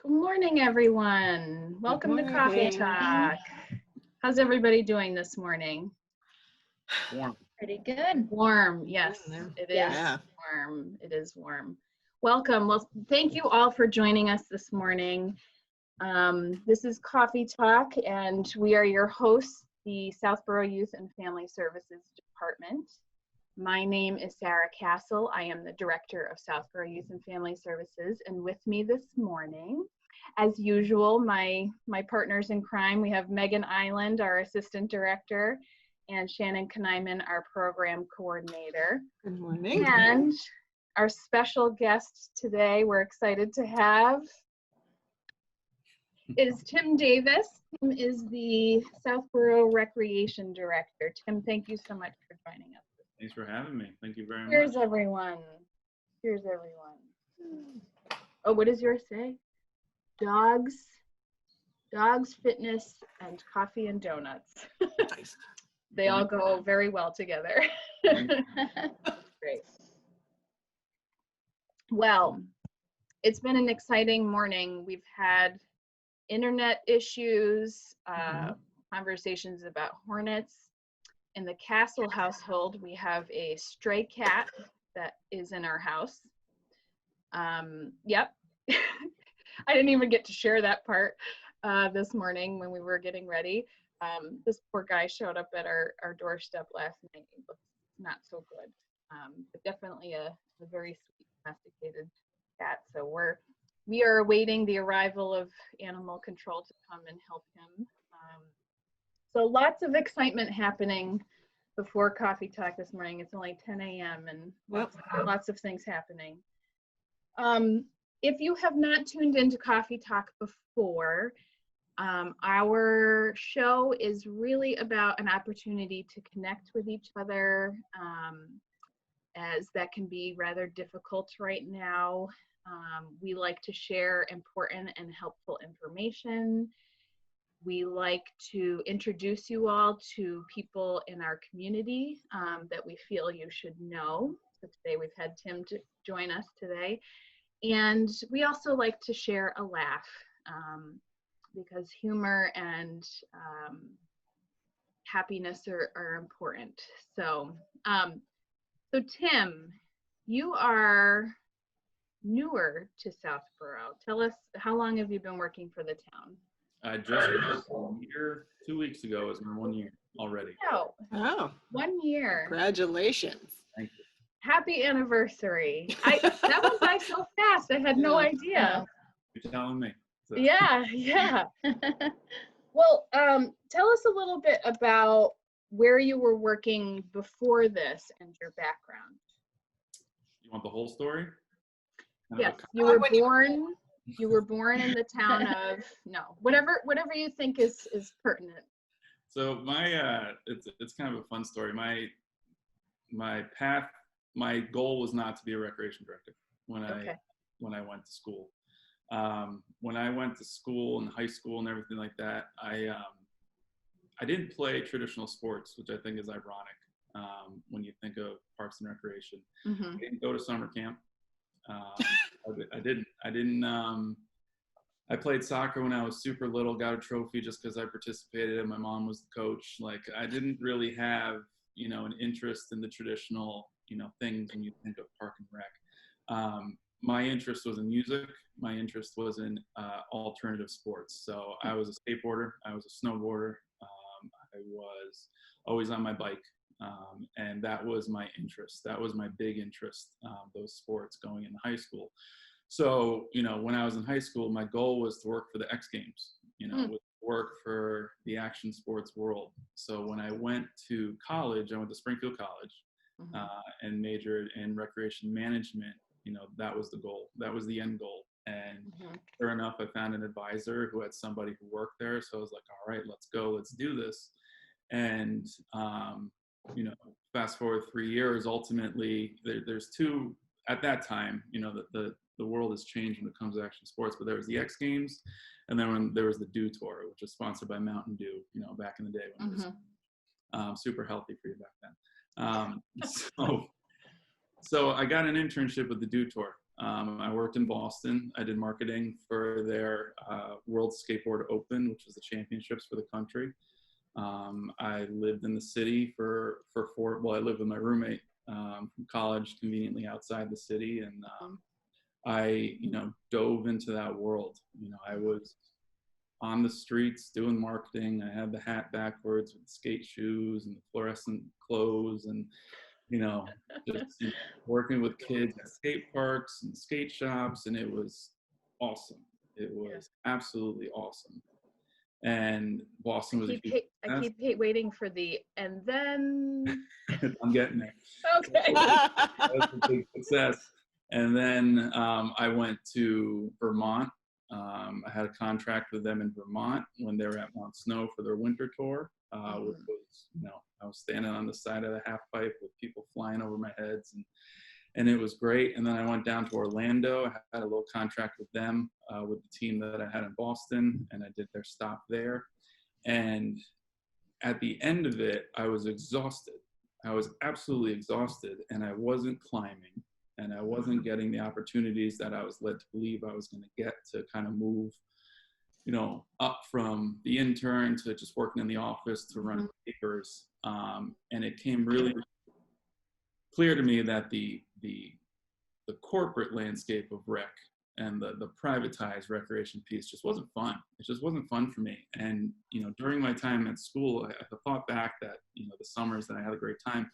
Good morning, everyone. Welcome to Coffee Talk. How's everybody doing this morning? Warm. Pretty good. Warm, yes, it is warm. It is warm. Welcome. Well, thank you all for joining us this morning. This is Coffee Talk, and we are your hosts, the Southborough Youth and Family Services Department. My name is Sarah Castle. I am the Director of Southborough Youth and Family Services, and with me this morning, as usual, my partners in crime, we have Megan Island, our Assistant Director, and Shannon Knyman, our Program Coordinator. Good morning. And our special guest today, we're excited to have, is Tim Davis. Tim is the Southborough Recreation Director. Tim, thank you so much for joining us. Thanks for having me. Thank you very much. Here's everyone. Here's everyone. Oh, what does yours say? Dogs, fitness, and coffee and donuts. Nice. They all go very well together. Great. Well, it's been an exciting morning. We've had internet issues, conversations about hornets. In the Castle household, we have a stray cat that is in our house. Yep. I didn't even get to share that part this morning when we were getting ready. This poor guy showed up at our doorstep last night. He looks not so good, but definitely a very sweet domesticated cat. So we are awaiting the arrival of animal control to come and help him. So lots of excitement happening before Coffee Talk this morning. It's only 10 a.m. and lots of things happening. If you have not tuned into Coffee Talk before, our show is really about an opportunity to connect with each other, as that can be rather difficult right now. We like to share important and helpful information. We like to introduce you all to people in our community that we feel you should know. So today we've had Tim to join us today. And we also like to share a laugh because humor and happiness are important. So, so Tim, you are newer to Southborough. Tell us, how long have you been working for the town? I just a year, 2 weeks ago is my 1 year already. Oh, 1 year. Congratulations. Thank you. Happy anniversary. That went by so fast. I had no idea. You're telling me. So. Yeah. Well, tell us a little bit about where you were working before this and your background. You want the whole story? Yes, you were born. You were born in the town of, whatever you think is pertinent. So it's kind of a fun story. My path, my goal was not to be a recreation director when I went to school. When I went to school and high school and everything like that, I didn't play traditional sports, which I think is ironic when you think of Parks and Recreation. I didn't go to summer camp. I played soccer when I was super little, got a trophy just because I participated and my mom was the coach. Like, I didn't really have, an interest in the traditional, things when you think of Park and Rec. My interest was in music. My interest was in alternative sports. So I was a skateboarder. I was a snowboarder. I was always on my bike. And that was my interest. That was my big interest, those sports going into high school. So, when I was in high school, my goal was to work for the X Games, work for the action sports world. So when I went to college, I went to Springfield College and majored in recreation management. That was the goal. That was the end goal. And sure enough, I found an advisor who had somebody who worked there. So I was like, all right, let's go, let's do this. And, fast forward 3 years, ultimately there's two, at that time, the world has changed when it comes to action sports, but there was the X Games, and then when there was the Dew Tour, which was sponsored by Mountain Dew, back in the day when it was super healthy for you back then. So I got an internship with the Dew Tour, I worked in Boston. I did marketing for their World Skateboard Open, which was the championships for the country. I lived in the city I lived with my roommate from college, conveniently outside the city. And I, dove into that world. I was on the streets doing marketing. I had the hat backwards with skate shoes and the fluorescent clothes, and just working with kids at skate parks and skate shops, and it was awesome. It was absolutely awesome. And Boston was a huge I keep waiting for the and then. I'm getting there. Okay. That was a big success. And then I went to Vermont. I had a contract with them in Vermont when they were at Mount Snow for their winter tour, which was, I was standing on the side of the half pipe with people flying over my heads, and it was great. And then I went down to Orlando. I had a little contract with them, with the team that I had in Boston, and I did their stop there. And at the end of it, I was exhausted. I was absolutely exhausted, and I wasn't climbing, and I wasn't getting the opportunities that I was led to believe I was going to get to kind of move, up from the intern to just working in the office to running papers. And it came really clear to me that the corporate landscape of rec and the privatized recreation piece just wasn't fun. It just wasn't fun for me. And, during my time at school, I thought back that, the summers that I had a great time.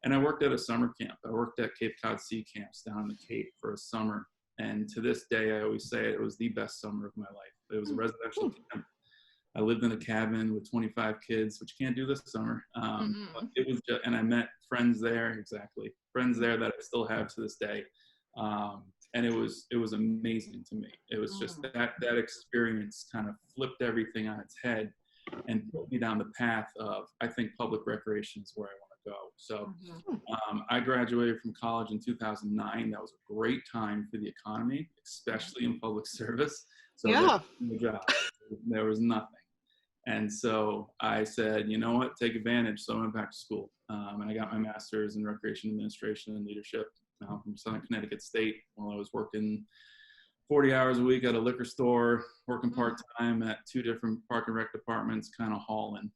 And I worked at a summer camp. I worked at Cape Cod Sea Camps down in the Cape for a summer. And to this day, I always say it was the best summer of my life. It was a residential camp. I lived in a cabin with 25 kids, which you can't do this summer. But it was just, and I met friends there, friends there that I still have to this day. And it was amazing to me. It was just that experience kind of flipped everything on its head and put me down the path of, I think public recreation is where I want to go. So I graduated from college in 2009. That was a great time for the economy, especially in public service. So there was no job. There was nothing. And so I said, you know what, take advantage. So I went back to school, and I got my master's in recreation administration and leadership from Southern Connecticut State, while I was working 40 hours a week at a liquor store, working part-time at 2 different park and rec departments, kind of hauling.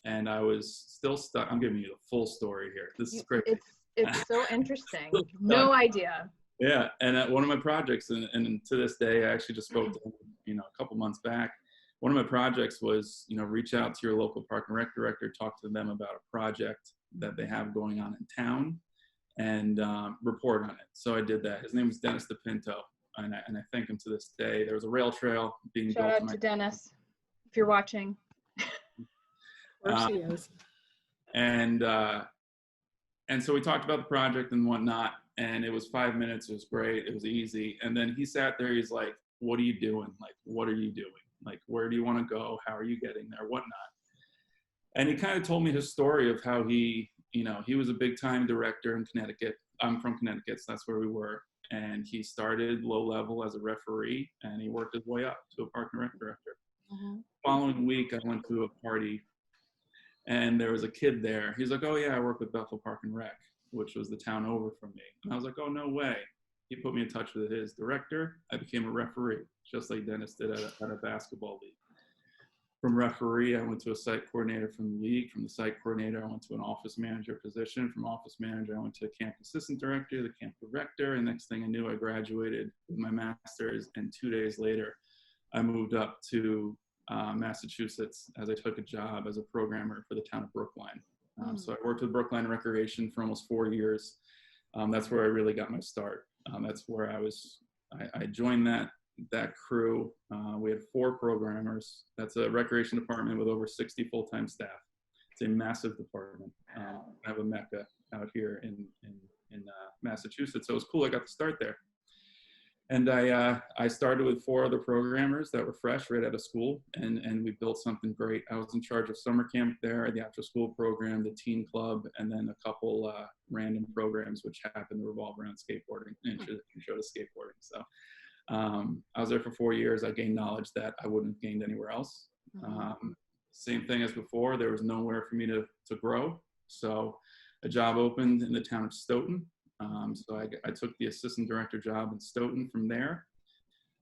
And I was still stuck. I'm giving you the full story here. This is great. It's so interesting. No idea. Yeah. And one of my projects, and to this day, I actually just spoke to him, a couple months back. One of my projects was, reach out to your local park and rec director, talk to them about a project that they have going on in town, and report on it. So I did that. His name was Dennis DePinto, and I thank him to this day. There was a rail trail being built. Shout out to Dennis, if you're watching. Of course he is. And so we talked about the project and whatnot, and it was 5 minutes. It was great. It was easy. And then he sat there. He's like, "What are you doing? Like, what are you doing? Like, where do you want to go? How are you getting there? Whatnot?" And he kind of told me his story of how he was a big time director in Connecticut. I'm from Connecticut, so that's where we were. And he started low level as a referee, and he worked his way up to a park and rec director. Following week, I went to a party, and there was a kid there. He's like, "Oh yeah, I work with Bethel Park and Rec," which was the town over from me. And I was like, "Oh, no way." He put me in touch with his director. I became a referee, just like Dennis did at a basketball league. From referee, I went to a site coordinator from the league. From the site coordinator, I went to an office manager position. From office manager, I went to a camp assistant director, the camp director. And next thing I knew, I graduated with my master's. And 2 days later, I moved up to Massachusetts as I took a job as a programmer for the town of Brookline. So I worked with Brookline Recreation for almost 4 years. That's where I really got my start. That's where I joined that crew. We had 4 programmers. That's a recreation department with over 60 full-time staff. It's a massive department. I have a mecca out here in Massachusetts. So it was cool. I got to start there. And I started with 4 other programmers that were fresh right out of school, and we built something great. I was in charge of summer camp there, the after school program, the teen club, and then a couple random programs which happened to revolve around skateboarding, intro to skateboarding. So I was there for 4 years. I gained knowledge that I wouldn't have gained anywhere else. Same thing as before. There was nowhere for me to grow. So a job opened in the town of Stoughton. So I took the assistant director job in Stoughton from there,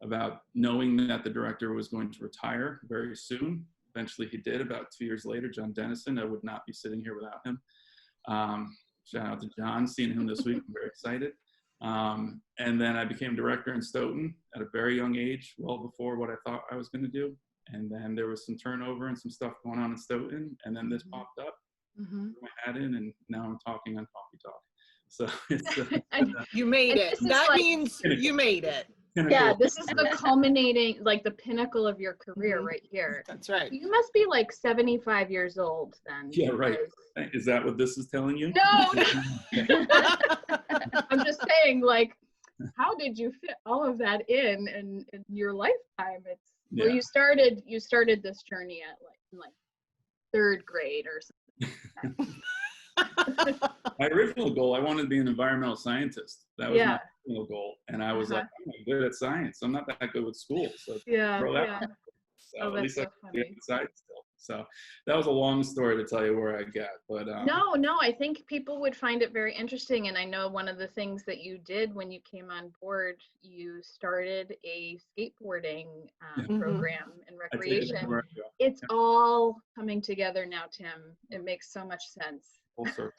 about knowing that the director was going to retire very soon. Eventually he did about 2 years later, John Dennison. I would not be sitting here without him. Shout out to John, seeing him this week, I'm very excited. And then I became director in Stoughton at a very young age, well before what I thought I was going to do. And then there was some turnover and some stuff going on in Stoughton, and then this popped up. Threw my hat in, and now I'm talking on Coffee Talk. So it's You made it. That means you made it. Yeah, this is the culminating, like the pinnacle of your career right here. That's right. You must be like 75 years old then. Yeah, right. Is that what this is telling you? No. I'm just saying, like, how did you fit all of that in your lifetime? It's where you started this journey at like third grade or something. My original goal, I wanted to be an environmental scientist. That was my original goal. And I was like, I'm not good at science. I'm not that good with school. So throw that one. So at least I can get inside still. So that was a long story to tell you where I got. But no, I think people would find it very interesting. And I know one of the things that you did when you came on board, you started a skateboarding program and recreation. It's all coming together now, Tim. It makes so much sense. Full circle.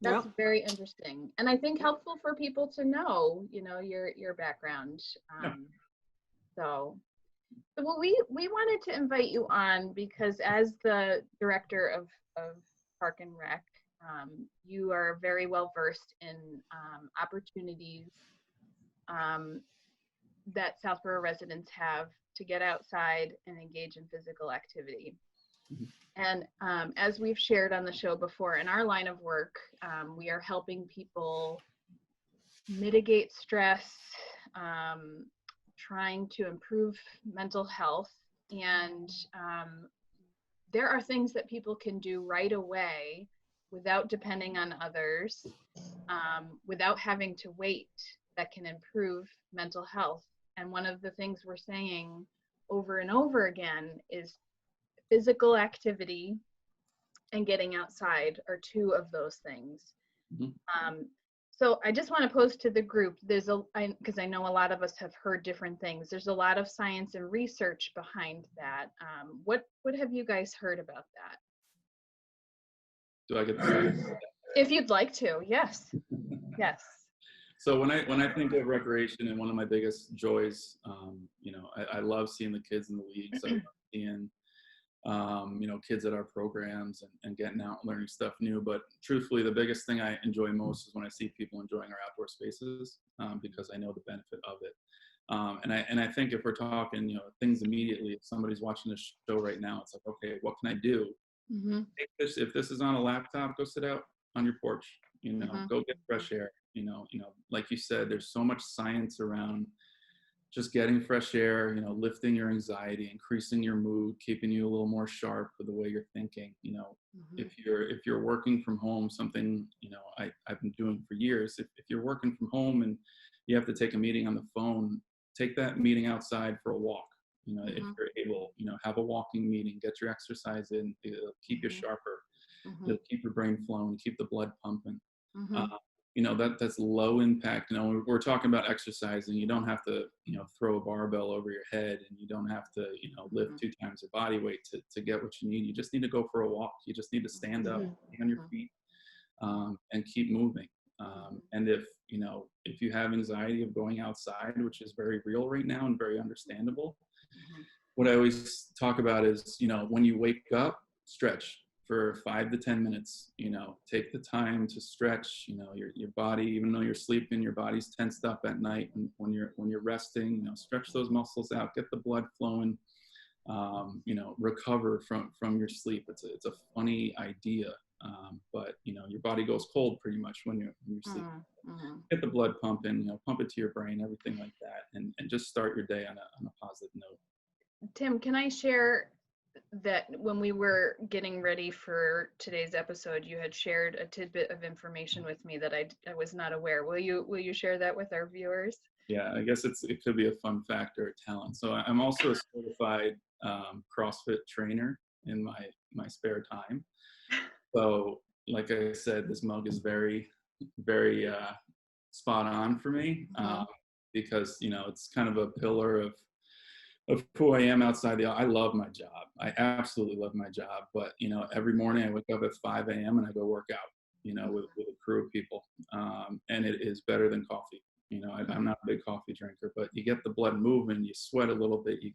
That's very interesting, and I think helpful for people to know, your background. So well, we wanted to invite you on because as the director of Park and Rec, you are very well versed in opportunities that Southborough residents have to get outside and engage in physical activity. And as we've shared on the show before, in our line of work, we are helping people mitigate stress, trying to improve mental health. And there are things that people can do right away without depending on others, without having to wait, that can improve mental health. And one of the things we're saying over and over again is physical activity and getting outside are two of those things. So I just want to pose to the group, because I know a lot of us have heard different things. There's a lot of science and research behind that. What have you guys heard about that? Do I get to start? If you'd like to, yes. Yes. So when I think of recreation, and one of my biggest joys, I love seeing the kids in the leagues. I love seeing kids at our programs and getting out and learning stuff new. But truthfully, the biggest thing I enjoy most is when I see people enjoying our outdoor spaces, because I know the benefit of it. And I think if we're talking, things immediately, if somebody's watching this show right now, it's like, okay, what can I do? If this is on a laptop, go sit out on your porch, go get fresh air, like you said, there's so much science around just getting fresh air, lifting your anxiety, increasing your mood, keeping you a little more sharp with the way you're thinking. If you're working from home, something, I've been doing for years, if you're working from home and you have to take a meeting on the phone, take that meeting outside for a walk. If you're able, have a walking meeting, get your exercise in, it'll keep you sharper, it'll keep your brain flowing, keep the blood pumping. That's low impact. We're talking about exercising. You don't have to, throw a barbell over your head, and you don't have to, lift 2 times your body weight to get what you need. You just need to go for a walk. You just need to stand up, be on your feet, and keep moving. And if you have anxiety of going outside, which is very real right now and very understandable, what I always talk about is, when you wake up, stretch for 5 to 10 minutes. Take the time to stretch. Your body, even though you're sleeping, your body's tensed up at night. And when you're resting, stretch those muscles out, get the blood flowing. Recover from your sleep. It's a funny idea, but your body goes cold pretty much when you're sleeping. Get the blood pumping, pump it to your brain, everything like that, and just start your day on a positive note. Tim, can I share that when we were getting ready for today's episode, you had shared a tidbit of information with me that I was not aware. Will you share that with our viewers? Yeah, I guess it could be a fun fact or a talent. So I'm also a certified CrossFit trainer in my spare time. So like I said, this mug is very, very spot on for me, because, you know, it's kind of a pillar of who I am outside I love my job. I absolutely love my job. But, you know, every morning I wake up at 5 a.m. and I go work out, you know, with a crew of people. And it is better than coffee. You know, I'm not a big coffee drinker, but you get the blood moving, you sweat a little bit, you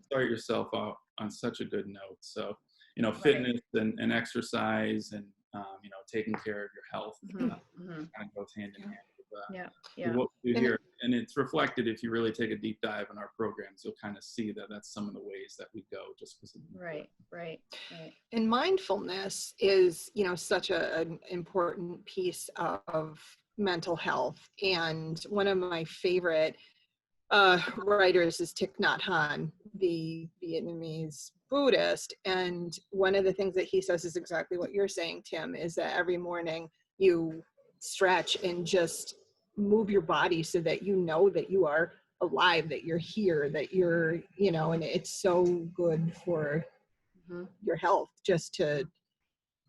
start yourself out on such a good note. So, you know, fitness and exercise and, you know, taking care of your health kind of goes hand in hand with what we do here. And it's reflected if you really take a deep dive in our programs, you'll kind of see that that's some of the ways that we go just because of right. And mindfulness is, you know, such an important piece of mental health. And one of my favorite writers is Thich Nhat Hanh, the Vietnamese Buddhist. And one of the things that he says is exactly what you're saying, Tim, is that every morning you stretch and just move your body so that you know that you are alive, that you're here, that you're, you know, and it's so good for your health just to,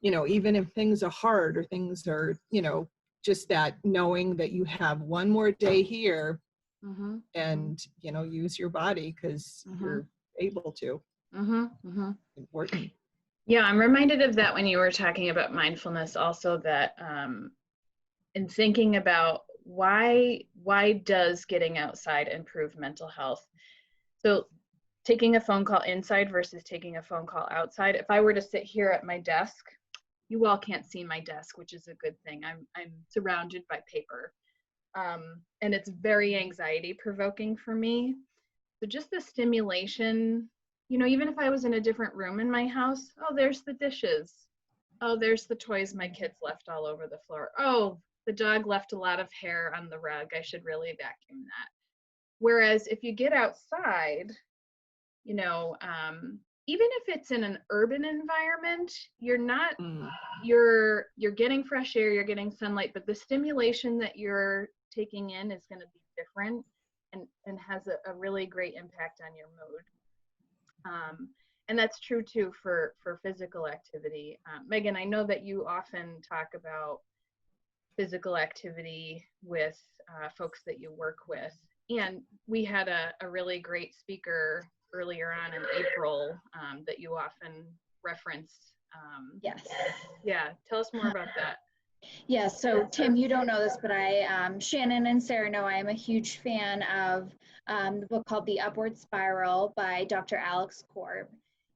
you know, even if things are hard or things are, you know, just that knowing that you have one more day here and, you know, use your body because you're able to. Important. Yeah, I'm reminded of that when you were talking about mindfulness also, that in thinking about why does getting outside improve mental health? So taking a phone call inside versus taking a phone call outside. If I were to sit here at my desk, you all can't see my desk, which is a good thing. I'm surrounded by paper. And it's very anxiety provoking for me. So just the stimulation, you know, even if I was in a different room in my house, oh, there's the dishes. Oh, there's the toys my kids left all over the floor. Oh, the dog left a lot of hair on the rug. I should really vacuum that. Whereas if you get outside, you know, even if it's in an urban environment, you're not, you're getting fresh air, you're getting sunlight, but the stimulation that you're taking in is going to be different and has a really great impact on your mood. And that's true too for physical activity. Megan, I know that you often talk about physical activity with folks that you work with. And we had a really great speaker earlier on in April that you often reference. Yes. Yeah, tell us more about that. Yeah, so Tim, you don't know this, but Shannon and Sarah know I am a huge fan of the book called The Upward Spiral by Dr. Alex Korb.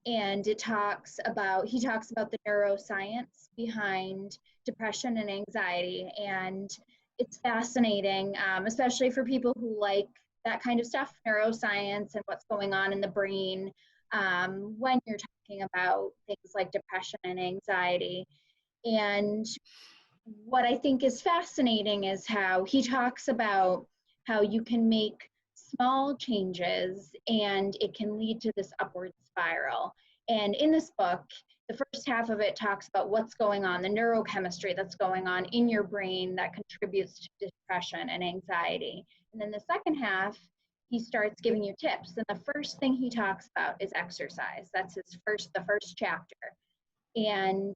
And he talks about the neuroscience behind depression and anxiety. And it's fascinating, especially for people who like that kind of stuff, neuroscience and what's going on in the brain when you're talking about things like depression and anxiety. And what I think is fascinating is how he talks about how you can make small changes and it can lead to this upward spiral. And in this book, the first half of it talks about what's going on, the neurochemistry that's going on in your brain that contributes to depression and anxiety. And then the second half, he starts giving you tips. And the first thing he talks about is exercise. That's the first chapter. And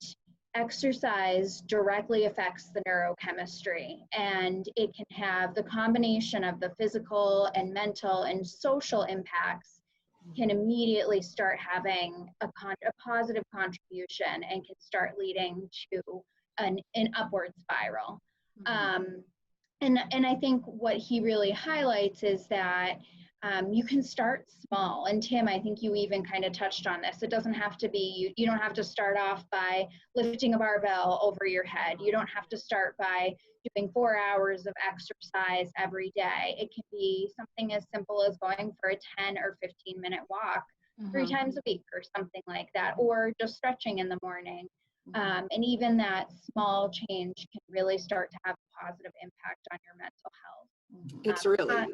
exercise directly affects the neurochemistry, and it can have the combination of the physical and mental and social impacts can immediately start having a positive contribution and can start leading to an upward spiral. And I think what he really highlights is that you can start small. And Tim, I think you even kind of touched on this. It doesn't have to be, you don't have to start off by lifting a barbell over your head. You don't have to start by doing 4 hours of exercise every day. It can be something as simple as going for a 10 or 15-minute walk 3 times a week or something like that, or just stretching in the morning. And even that small change can really start to have a positive impact on your mental health. It's really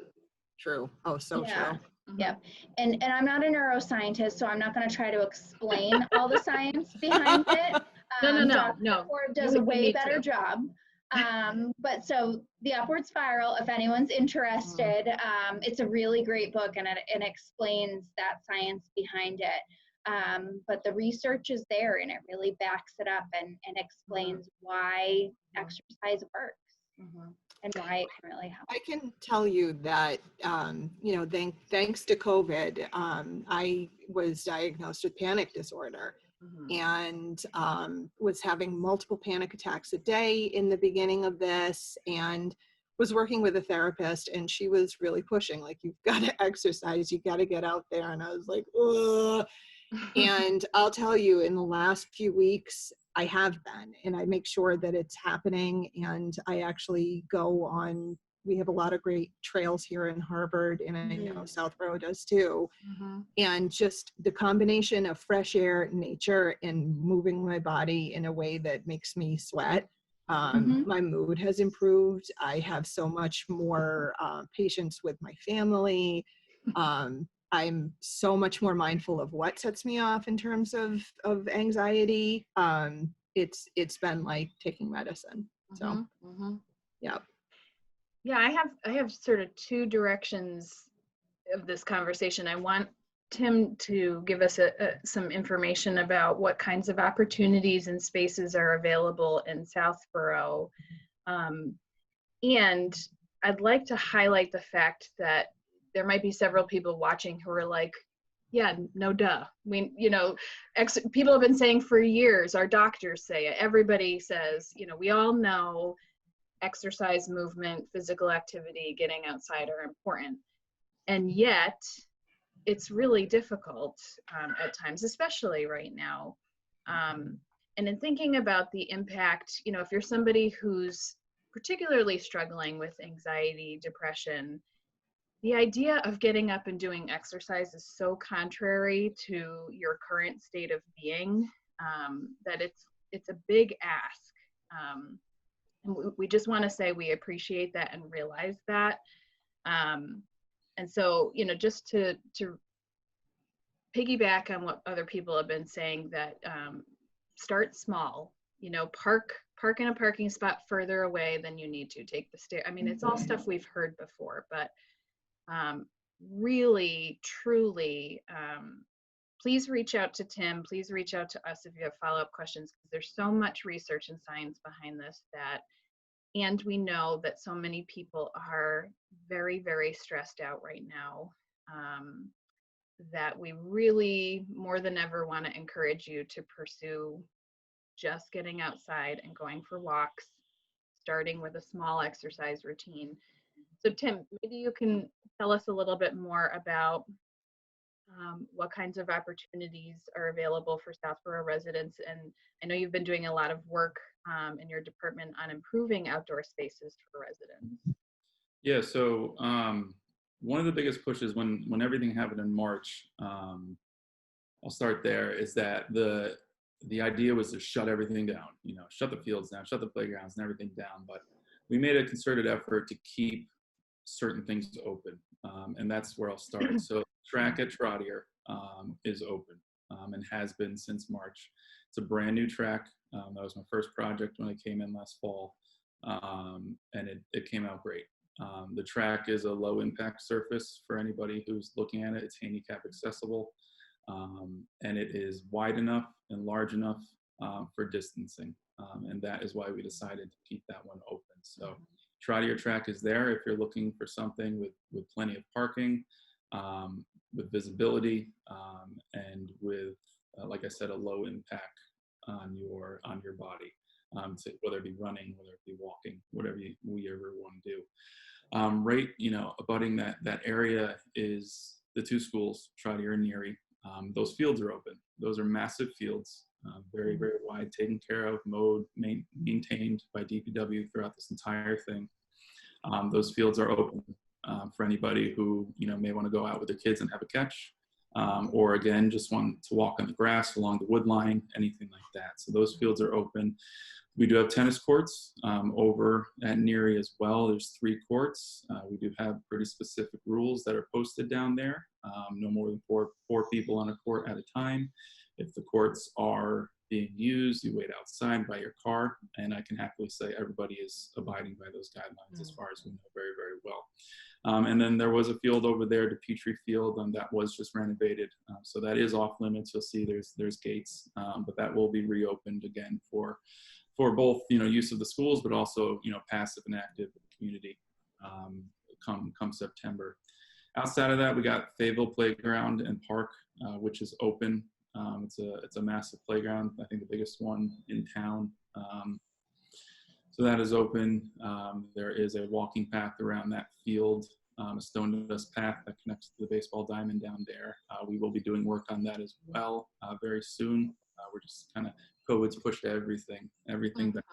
true. Oh, so true. Yep. And I'm not a neuroscientist, so I'm not going to try to explain all the science behind it. No. Dr. Ford does a way better job. But so The Upward Spiral, if anyone's interested, it's a really great book and it explains that science behind it. But the research is there and it really backs it up and explains why exercise works. and why it can really help. I can tell you that, you know, thanks to COVID, I was diagnosed with panic disorder and was having multiple panic attacks a day in the beginning of this, and was working with a therapist, and she was really pushing, like, you've got to exercise, you got to get out there. And I was like, ugh. And I'll tell you, in the last few weeks, I have been, and I make sure that it's happening. And I actually go on, we have a lot of great trails here in Harvard, and I know Southborough does too. And just the combination of fresh air, nature, and moving my body in a way that makes me sweat. My mood has improved. I have so much more patience with my family. I'm so much more mindful of what sets me off in terms of anxiety. It's been like taking medicine. So, yeah. Yeah, I have sort of two directions of this conversation. I want Tim to give us some information about what kinds of opportunities and spaces are available in Southborough. And I'd like to highlight the fact that there might be several people watching who are like, yeah, no duh. You know, people have been saying for years, our doctors say it, everybody says, you know, we all know exercise, movement, physical activity, getting outside are important. And yet it's really difficult at times, especially right now. And in thinking about the impact, you know, if you're somebody who's particularly struggling with anxiety, depression, the idea of getting up and doing exercise is so contrary to your current state of being that it's a big ask. And we just want to say we appreciate that and realize that. And so, you know, just to piggyback on what other people have been saying, that start small, you know, park in a parking spot further away than you need to, take the stair. I mean, it's all stuff we've heard before, but really, truly, please reach out to Tim, please reach out to us if you have follow-up questions, because there's so much research and science behind this and we know that so many people are very, very stressed out right now, that we really more than ever want to encourage you to pursue just getting outside and going for walks, starting with a small exercise routine. So Tim, maybe you can tell us a little bit more about what kinds of opportunities are available for Southborough residents. And I know you've been doing a lot of work in your department on improving outdoor spaces for residents. Yeah, so one of the biggest pushes when everything happened in March, I'll start there, is that the idea was to shut everything down, you know, shut the fields down, shut the playgrounds and everything down. But we made a concerted effort to keep certain things open. And that's where I'll start. So track at Trottier is open and has been since March. It's a brand new track. That was my first project when I came in last fall. And it came out great. The track is a low impact surface for anybody who's looking at it. It's handicap accessible. And it is wide enough and large enough for distancing. And that is why we decided to keep that one open. So Trottier track is there if you're looking for something with plenty of parking, with visibility, and with, like I said, a low impact on your body, whether it be running, whether it be walking, whatever we ever want to do. Right, you know, abutting that area is the two schools, Trottier and Neary. Those fields are open. Those are massive fields, very, very wide, taken care of, mowed, maintained by DPW throughout this entire thing. Those fields are open for anybody who, you know, may want to go out with their kids and have a catch, or again, just want to walk on the grass along the wood line, anything like that. So those fields are open. We do have tennis courts over at Neary as well. There's 3 courts. We do have pretty specific rules that are posted down there. No more than four people on a court at a time. If the courts are being used, you wait outside by your car, and I can happily say everybody is abiding by those guidelines as far as we know very, very well. And then there was a field over there, the Petrie Field, that was just renovated. So that is off limits. You'll see there's gates, but that will be reopened again for both, you know, use of the schools, but also, you know, passive and active community come September. Outside of that, we got Fayetteville Playground and Park, which is open. It's a massive playground, I think the biggest one in town. So that is open. There is a walking path around that field, a stone dust path that connects to the baseball diamond down there. We will be doing work on that as well very soon. We're just kind of, COVID's pushed everything back.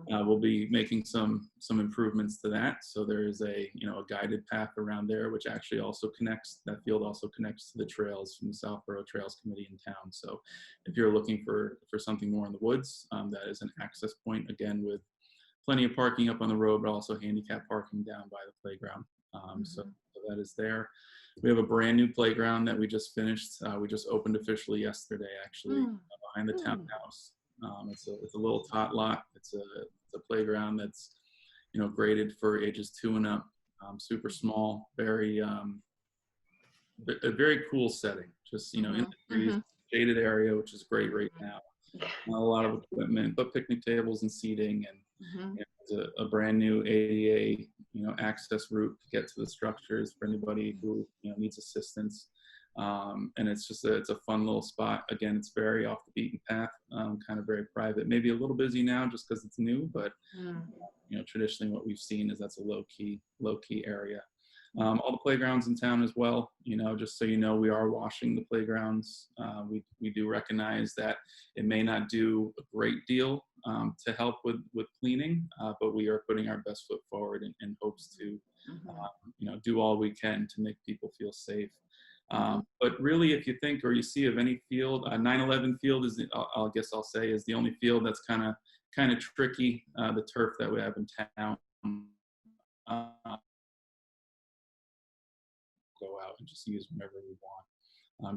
We'll be making some improvements to that. So there is a guided path around there, which actually also connects, that field also connects to the trails from the Southborough Trails Committee in town. So if you're looking for something more in the woods, that is an access point, again, with plenty of parking up on the road, but also handicap parking down by the playground. So that is there. We have a brand new playground that we just finished. We just opened officially yesterday, actually, behind the townhouse. It's a little tot lot. It's a playground that's, graded for ages 2 and up. Super small, a very cool setting. Just in the trees, shaded area, which is great right now. Not a lot of equipment, but picnic tables and seating, and there's a brand new ADA access route to get to the structures for anybody who needs assistance. And it's a fun little spot. Again, it's very off the beaten path, kind of very private, maybe a little busy now just because it's new, but traditionally what we've seen is that's a low key area. All the playgrounds in town as well, just so we are washing the playgrounds. We do recognize that it may not do a great deal to help with cleaning, but we are putting our best foot forward in hopes to do all we can to make people feel safe. But really, if you think or you see of any field, 9/11 field is, I guess I'll say, is the only field that's kind of tricky. The turf that we have in town, go out and just use whenever we want,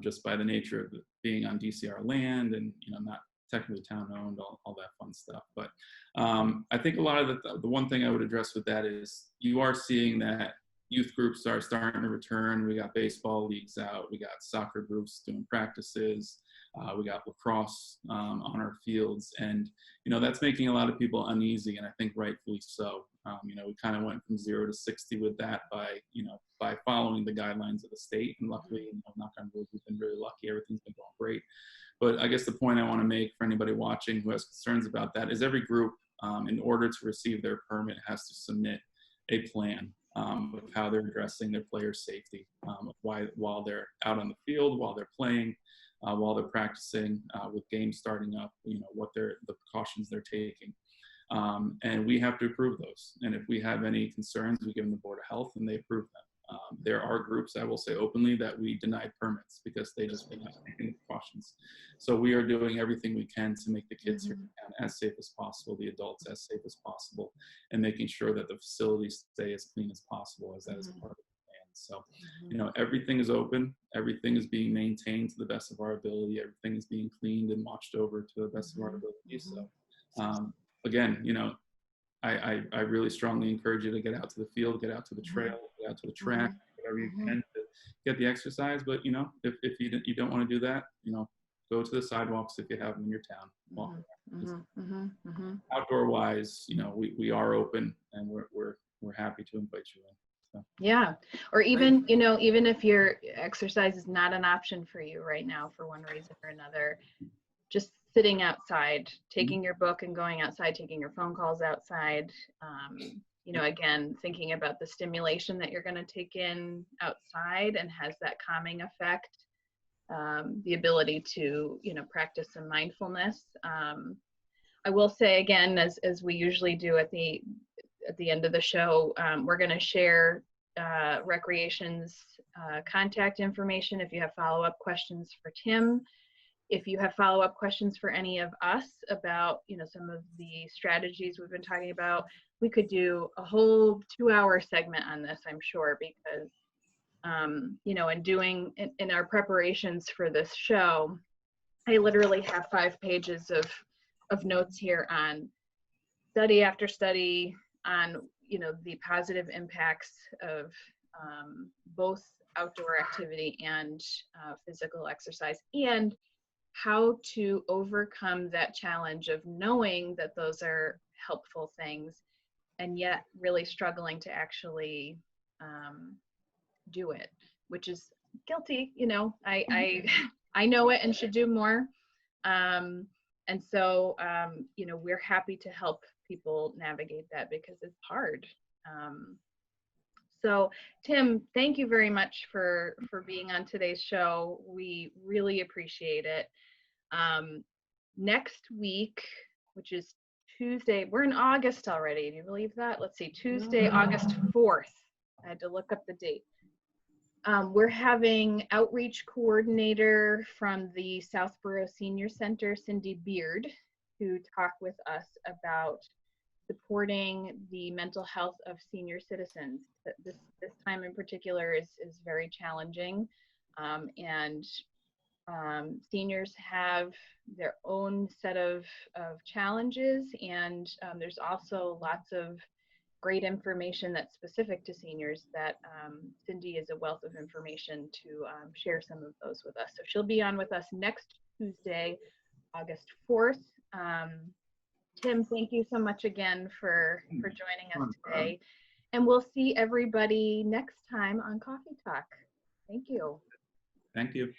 just by the nature of it being on DCR land and not technically town owned, all that fun stuff. But I think a lot of the one thing I would address with that is you are seeing that youth groups are starting to return. We got baseball leagues out. We got soccer groups doing practices. We got lacrosse on our fields. And, that's making a lot of people uneasy, and I think rightfully so. We kind of went from 0 to 60 with that by following the guidelines of the state. And luckily, knock on wood, we've been really lucky. Everything's been going great. But I guess the point I want to make for anybody watching who has concerns about that is every group, in order to receive their permit, has to submit a plan of how they're addressing their player safety, while they're out on the field, while they're playing, while they're practicing, with games starting up, what the precautions they're taking. And we have to approve those. And if we have any concerns, we give them the Board of Health and they approve them. There are groups, I will say openly, that we denied permits because they just did not take any precautions. So we are doing everything we can to make the kids here as safe as possible, the adults as safe as possible, and making sure that the facilities stay as clean as possible, as that is part of the plan. So, everything is open, everything is being maintained to the best of our ability, everything is being cleaned and watched over to the best of our ability. So, again, I really strongly encourage you to get out to the field, get out to the trail, get out to the track, whatever you can to get the exercise. But if you don't want to do that, go to the sidewalks if you have them in your town. Outdoor wise, we are open and we're happy to invite you in. So. Yeah, or even even if your exercise is not an option for you right now for one reason or another, just sitting outside, taking your book and going outside, taking your phone calls outside, again, thinking about the stimulation that you're going to take in outside and has that calming effect, the ability to, practice some mindfulness. I will say again, as we usually do at the end of the show, we're going to share Recreation's contact information if you have follow-up questions for Tim. If you have follow-up questions for any of us about, some of the strategies we've been talking about, we could do a whole 2-hour segment on this, I'm sure, because, in our preparations for this show, I literally have 5 pages of notes here on study after study on, the positive impacts of both outdoor activity and physical exercise, and how to overcome that challenge of knowing that those are helpful things and yet really struggling to actually do it, which is guilty. I know it and should do more. And so, we're happy to help people navigate that because it's hard. So Tim, thank you very much for being on today's show. We really appreciate it. Next week, which is Tuesday, we're in August already. Do you believe that? Let's see, Tuesday, August 4th. I had to look up the date. We're having outreach coordinator from the Southborough Senior Center, Cindy Beard, to talk with us about supporting the mental health of senior citizens. This time in particular is very challenging, and seniors have their own set of challenges, and there's also lots of great information that's specific to seniors that Cindy is a wealth of information to share some of those with us. So she'll be on with us next Tuesday, August 4th. Tim, thank you so much again for joining us today. And we'll see everybody next time on Coffee Talk. Thank you. Thank you.